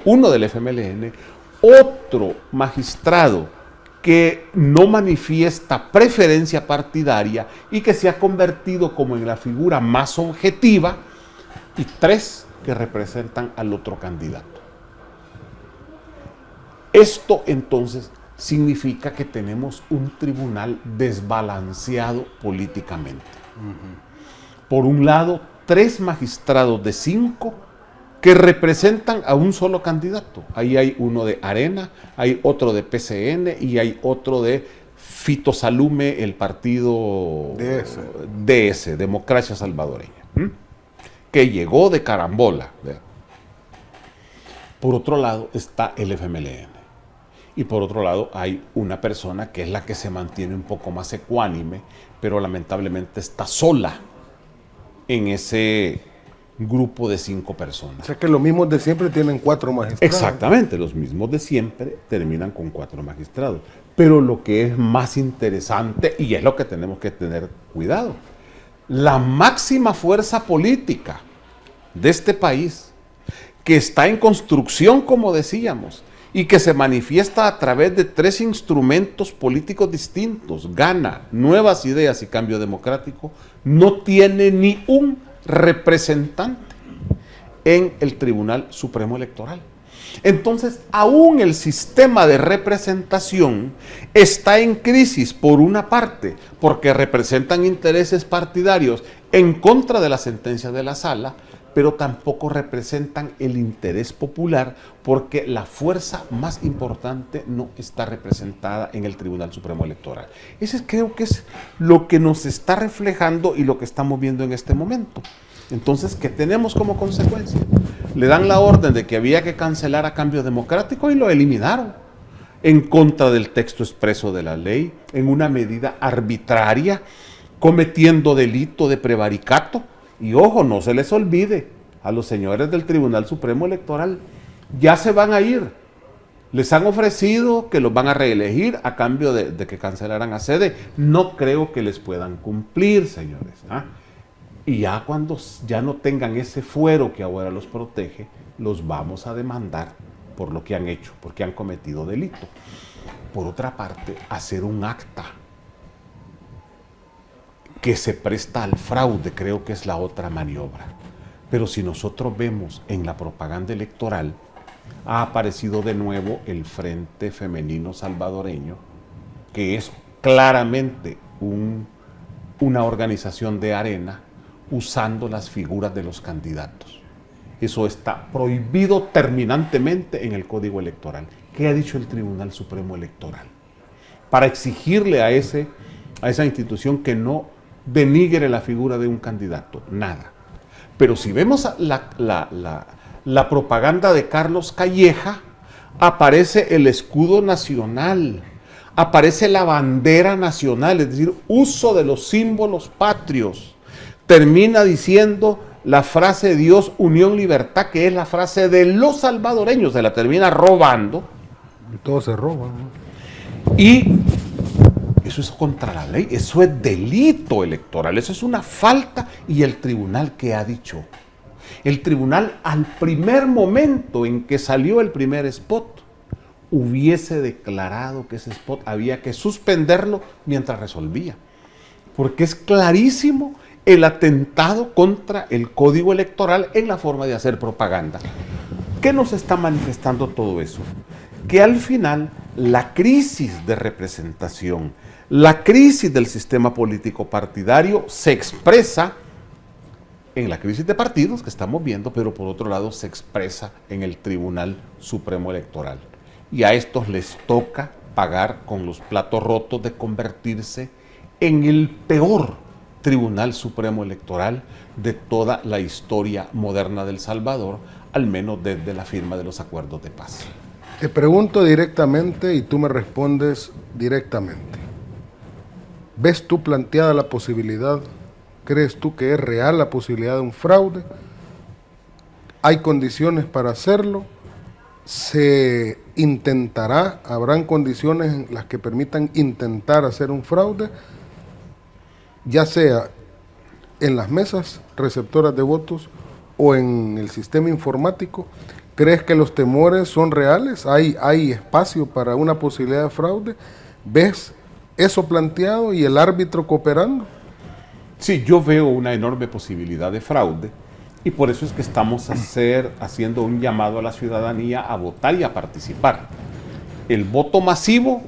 uno del FMLN, otro magistrado que no manifiesta preferencia partidaria y que se ha convertido como en la figura más objetiva, y 3 que representan al otro candidato. Esto entonces significa que tenemos un tribunal desbalanceado políticamente. Por un lado, 3 magistrados de 5 que representan a un solo candidato. Ahí hay uno de Arena, hay otro de PCN y hay otro de Fito Salume, el partido DS, Democracia Salvadoreña, que llegó de carambola. Por otro lado está el FMLN. Y por otro lado hay una persona que es la que se mantiene un poco más ecuánime, pero lamentablemente está sola en ese grupo de 5 personas. O sea que los mismos de siempre tienen 4 magistrados. Exactamente, los mismos de siempre terminan con 4 magistrados. Pero lo que es más interesante, y es lo que tenemos que tener cuidado, la máxima fuerza política de este país, que está en construcción, como decíamos, y que se manifiesta a través de 3 instrumentos políticos distintos, Gana, Nuevas Ideas y Cambio Democrático, no tiene ni un representante en el Tribunal Supremo Electoral. Entonces, aún el sistema de representación está en crisis, por una parte, porque representan intereses partidarios en contra de la sentencia de la sala, pero tampoco representan el interés popular porque la fuerza más importante no está representada en el Tribunal Supremo Electoral. Ese creo que es lo que nos está reflejando y lo que estamos viendo en este momento. Entonces, ¿qué tenemos como consecuencia? Le dan la orden de que había que cancelar a Cambio Democrático y lo eliminaron en contra del texto expreso de la ley, en una medida arbitraria, cometiendo delito de prevaricato. Y ojo, no se les olvide a los señores del Tribunal Supremo Electoral, ya se van a ir. Les han ofrecido que los van a reelegir a cambio de que cancelaran a sede. No creo que les puedan cumplir, señores. Y ya cuando ya no tengan ese fuero que ahora los protege, los vamos a demandar por lo que han hecho, porque han cometido delito. Por otra parte, hacer un acta que se presta al fraude, creo que es la otra maniobra. Pero si nosotros vemos en la propaganda electoral, ha aparecido de nuevo el Frente Femenino Salvadoreño, que es claramente una organización de Arena, usando las figuras de los candidatos. Eso está prohibido terminantemente en el Código Electoral. ¿Qué ha dicho el Tribunal Supremo Electoral? Para exigirle a esa institución que no denigre la figura de un candidato, nada. Pero si vemos la propaganda de Carlos Calleja, aparece el escudo nacional, aparece la bandera nacional, es decir, uso de los símbolos patrios. Termina diciendo la frase Dios, unión, libertad, que es la frase de los salvadoreños, se la termina robando. Y todo se roba, ¿no? Y eso es contra la ley, eso es delito electoral, eso es una falta. Y el tribunal, ¿qué ha dicho? El tribunal, al primer momento en que salió el primer spot, hubiese declarado que ese spot había que suspenderlo mientras resolvía. Porque es clarísimo el atentado contra el Código Electoral en la forma de hacer propaganda. ¿Qué nos está manifestando todo eso? que al final la crisis de representación, la crisis del sistema político partidario se expresa en la crisis de partidos que estamos viendo, pero por otro lado se expresa en el Tribunal Supremo Electoral. Y a estos les toca pagar con los platos rotos de convertirse en el peor Tribunal Supremo Electoral de toda la historia moderna de El Salvador, al menos desde la firma de los acuerdos de paz. Te pregunto directamente y tú me respondes directamente. ¿Ves tú planteada la posibilidad, crees tú que es real la posibilidad de un fraude? ¿Hay condiciones para hacerlo? ¿Se intentará? ¿Habrán condiciones en las que permitan intentar hacer un fraude? Ya sea en las mesas receptoras de votos o en el sistema informático. ¿Crees que los temores son reales? ¿Hay espacio para una posibilidad de fraude? ¿Ves eso planteado y el árbitro cooperando? Sí, yo veo una enorme posibilidad de fraude y por eso es que estamos haciendo un llamado a la ciudadanía a votar y a participar. El voto masivo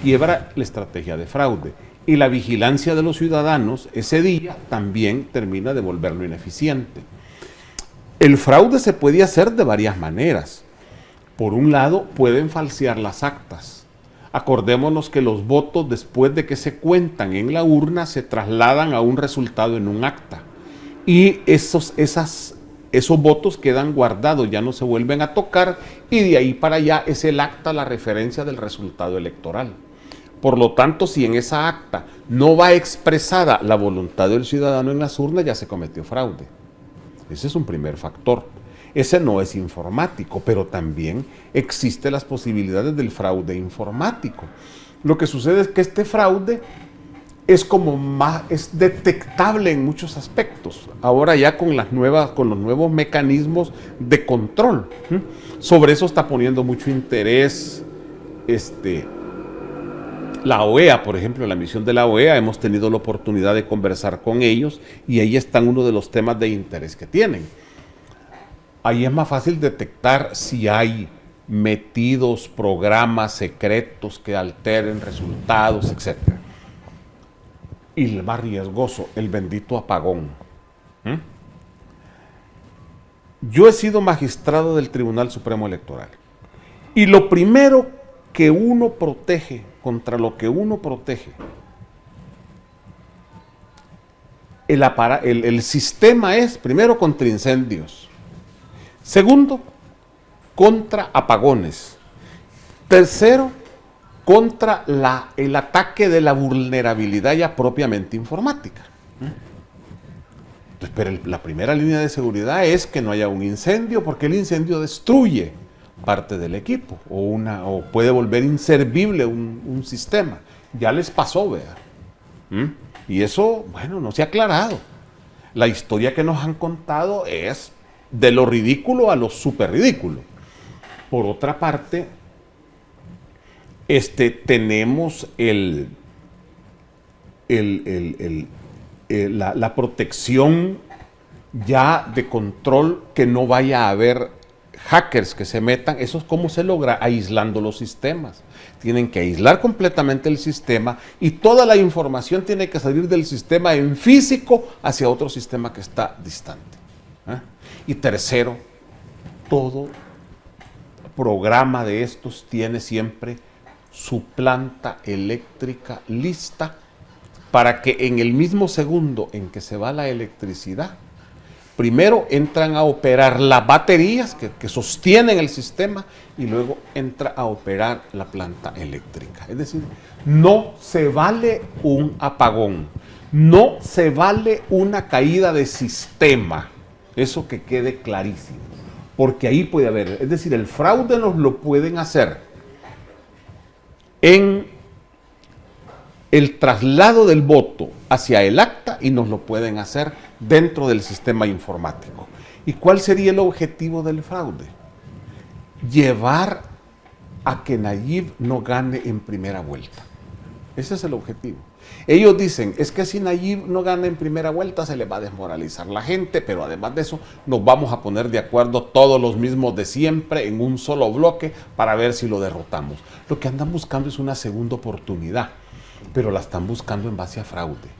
quiebra la estrategia de fraude y la vigilancia de los ciudadanos ese día también termina de volverlo ineficiente. El fraude se puede hacer de varias maneras. Por un lado, pueden falsear las actas. Acordémonos que los votos, después de que se cuentan en la urna, se trasladan a un resultado en un acta. Y esos votos quedan guardados, ya no se vuelven a tocar, y de ahí para allá es el acta la referencia del resultado electoral. Por lo tanto, si en esa acta no va expresada la voluntad del ciudadano en las urnas, ya se cometió fraude. Ese es un primer factor. Ese no es informático, pero también existen las posibilidades del fraude informático. Lo que sucede es que este fraude es detectable en muchos aspectos. Ahora ya con los nuevos mecanismos de control. Sobre eso está poniendo mucho interés la OEA, por ejemplo, la misión de la OEA, hemos tenido la oportunidad de conversar con ellos y ahí están uno de los temas de interés que tienen. Ahí es más fácil detectar si hay metidos programas secretos que alteren resultados, etc. Y el más riesgoso, el bendito apagón. Yo he sido magistrado del Tribunal Supremo Electoral y lo primero que uno protege, contra lo que uno protege, el sistema es, primero, contra incendios. Segundo, contra apagones. Tercero, contra el ataque de la vulnerabilidad ya propiamente informática. Entonces, pero la primera línea de seguridad es que no haya un incendio, porque el incendio destruye parte del equipo o puede volver inservible un sistema. Ya les pasó, vea. Y eso, bueno, no se ha aclarado. La historia que nos han contado es de lo ridículo a lo súper ridículo. Por otra parte, tenemos la protección ya de control, que no vaya a haber hackers que se metan. Eso es cómo se logra, aislando los sistemas. Tienen que aislar completamente el sistema y toda la información tiene que salir del sistema en físico hacia otro sistema que está distante. Y tercero, todo programa de estos tiene siempre su planta eléctrica lista para que en el mismo segundo en que se va la electricidad, primero entran a operar las baterías que sostienen el sistema y luego entra a operar la planta eléctrica. Es decir, no se vale un apagón, no se vale una caída de sistema. Eso que quede clarísimo, porque ahí puede haber, es decir, el fraude nos lo pueden hacer en el traslado del voto hacia el acta y nos lo pueden hacer dentro del sistema informático. ¿Y cuál sería el objetivo del fraude? Llevar a que Nayib no gane en primera vuelta. Ese es el objetivo. Ellos dicen, es que si Nayib no gana en primera vuelta se le va a desmoralizar la gente, pero además de eso nos vamos a poner de acuerdo todos los mismos de siempre en un solo bloque para ver si lo derrotamos. Lo que andan buscando es una segunda oportunidad, pero la están buscando en base a fraude.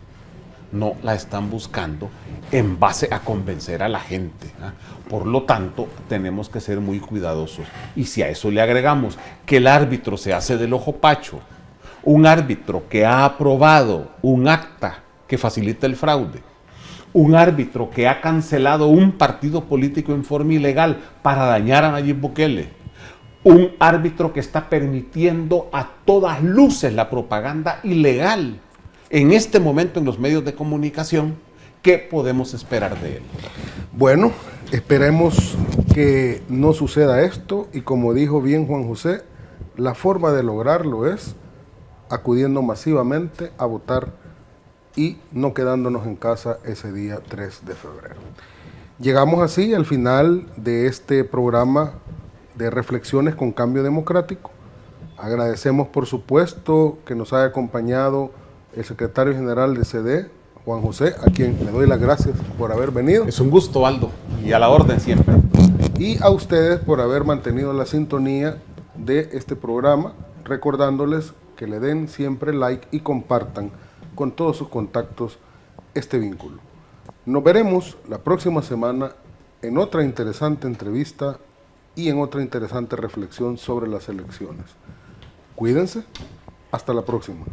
No la están buscando en base a convencer a la gente. Por lo tanto, tenemos que ser muy cuidadosos. Y si a eso le agregamos que el árbitro se hace del ojo pacho, un árbitro que ha aprobado un acta que facilita el fraude, un árbitro que ha cancelado un partido político en forma ilegal para dañar a Nayib Bukele, un árbitro que está permitiendo a todas luces la propaganda ilegal en este momento en los medios de comunicación, ¿qué podemos esperar de él? Bueno, esperemos que no suceda esto y como dijo bien Juan José, la forma de lograrlo es acudiendo masivamente a votar y no quedándonos en casa ese día 3 de febrero. Llegamos así al final de este programa de Reflexiones con Cambio Democrático. Agradecemos por supuesto que nos haya acompañado el secretario general de CD, Juan José, a quien le doy las gracias por haber venido. Es un gusto, Aldo, y a la orden siempre. Y a ustedes por haber mantenido la sintonía de este programa, recordándoles que le den siempre like y compartan con todos sus contactos este vínculo. Nos veremos la próxima semana en otra interesante entrevista y en otra interesante reflexión sobre las elecciones. Cuídense, hasta la próxima.